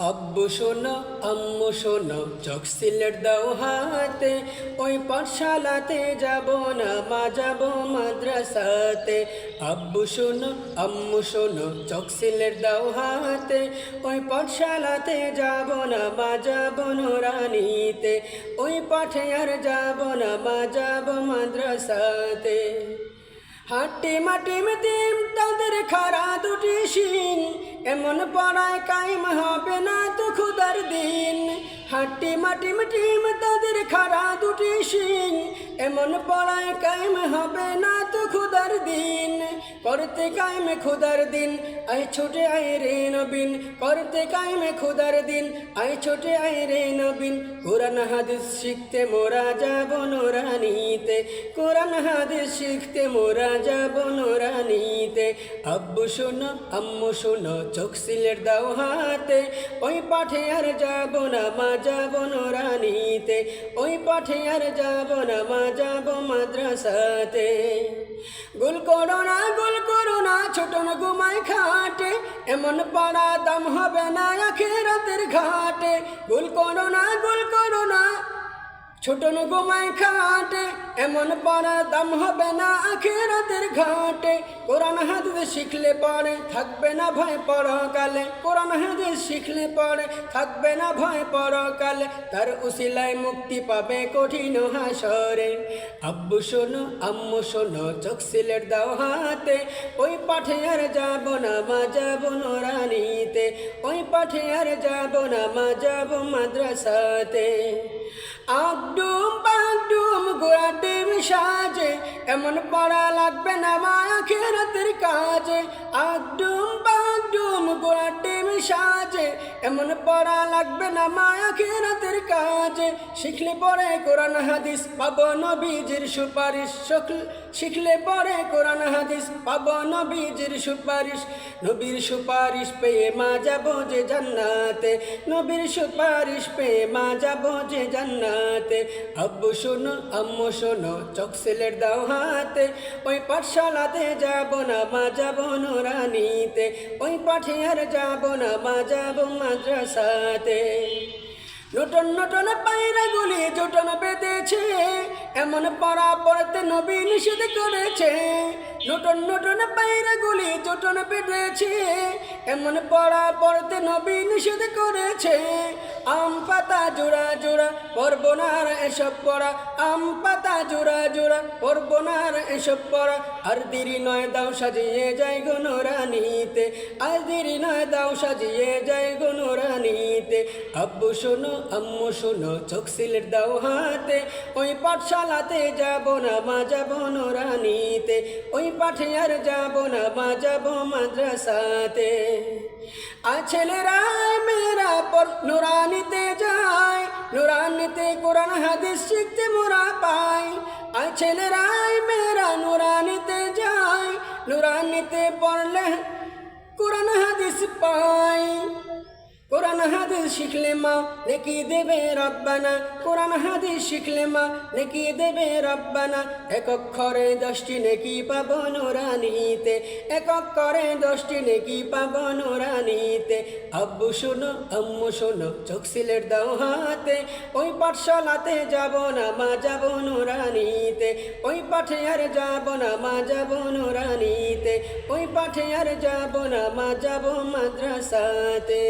আব্বু শোনো আম্মু শোনো চোখ সিলেট দাও হাতে, ওই পাঠশালাতে যাব না মা যাব মাদ্রাসাতে। আব্বু শোনো আম্মু শোনো চোখ সিলেট দাও হাতে, ওই পাঠশালাতে যাব না মা যাব নুরানিতে। ওই পাঠে আর যাব না মা যাব মাদ্রাসাতে। হাট্টি মাটি মেতিম তাদের খারা দুটি শিং, এমন পড়ায় কায়েম হবে না তো খুদার দিন। হাট্টি মাটি মেটিম তাদের খারা দুটি শিং, এমন পড়ায় কায়েম হবে না তো খুদার দিন। করতে কায়েমে খুদার দিন আই ছোটে আয় রে নবীন, করতে কায়েমে খুদার দিন আই ছোটে আয় রে নবীন। কোরআন হাদিস শিখতে মোরা যাব নুরানিতে, কোরআন হাদিস শিখতে মোরা যাব নুরানিতে। আব্বু শোনো আম্মু শোনো চোখ সিলেট দাও হাতে, ওই পাঠে আর যাব না মা যাব নুরানিতে। ওই পাঠে আর যাব না মা যাব মাদ্রাসাতে। গোল করো না ছোট না ঘুমায় খাটে, এমন পড়া দাম হবে না আখিরাতের ঘাটে। গোল করো না ছোট না ঘুমায় খাটে, এমন পড়া দাম হবে না আখিরাতের ঘাটে। কোরআন হাদিস শিখলে পরে থাকবে না ভয় পরকালে, কোরআন হাদিস শিখলে পরে থাকবে না ভয় পরকালে। তার উসিলায় মুক্তি পাবে কঠিন হাসরে। আব্বু শোনো আম্মু শোনো চোখ সিলেট দাও হাতে, ওই পাঠে আর যাব না মা যাব নুরানিতে। ওই পাঠে আর যাব না মা যাব মাদ্রাসাতে। আগডুম বাগডুম গোড়া ডিম সাজে, এমন পড়া লাগবে না মা আখিরাতের কাজে। আগডুম বাগডুম গোড়া ডিম সাজে, এমন পড়া লাগবে না মা আখিরাতের কাজে। শিখলে পরে কোরআন হাদিস পাবো নবীজির সুপারিশ, শিখলে পরে কোরআন হাদিস পাবো নবীজির সুপারিশ। নবীর সুপারিশ পেয়ে মা যাব যে জান্নাতে, নবীর সুপারিশ পেয়ে মা যাব যে জান্নাতে। আব্বু শোনো আম্মু শোনো চোখ সিলেট দাও হাতে, ওই পাঠশালাতে যাব না মা যাব নুরানিতে। ওই পাঠে আর যাব না মা যাব মাদ্রাসাতে। নটন পায়রা গুলি জোটন বেঁধেছে, এমন পড়া পড়তে নবী নিষেধ করেছে। নটন পায়রা গুলি জোটন বেঁধেছে, এমন পড়া পড়তে নবী নিষেধ করেছে। আম পাতা জোড়া জোড়া পড়ব না আর এসব পড়া, আম পাতা জোড়া জোড়া পড়ব না আর এসব পড়া। আর দেরি নয় দাও সাজিয়ে যাই গো নুরানিতে, আর দেরি নয় দাও সাজিয়ে যাই গো নুরানিতে। আব্বু শোনো আম্মু শোনো চোখ সিলেট দাও হাতে, ওই পাঠশালাতে যাব না মা যাব নুরানিতে। ওই পাঠে আর যাব না মা যাব মাদ্রাসাতে। আর ছেলেরা মেয়েরা পর নুরানিতে যায়, নুরানিতে কোরআন হাদিস শিখতে মোরা পাই। আর ছেলেরা মেয়েরা নুরানিতে যায়, নুরানিতে পড়লে কোরআন হাদিস পাই। কোরআন হাদিস শিখলে মা নেকি দেবে রব্বানা, কোরআন হাদিস শিখলে মা নেকি দেবে রব্বানা। এক অক্ষরে 10টি নেকি পাবো নুরানিতে, এক অক্ষরে 10টি নেকি পাবো নুরানিতে। আব্বু শোনো আম্মু শোনো চোখ সিলেট দাও হাতে, ওই পাঠশালাতে যাব না মা যাব নুরানিতে। ওই পাঠে আর যাব না মা যাব নুরানিতে। ওই পাঠে আর যাব না মা যাব মাদ্রাসাতে।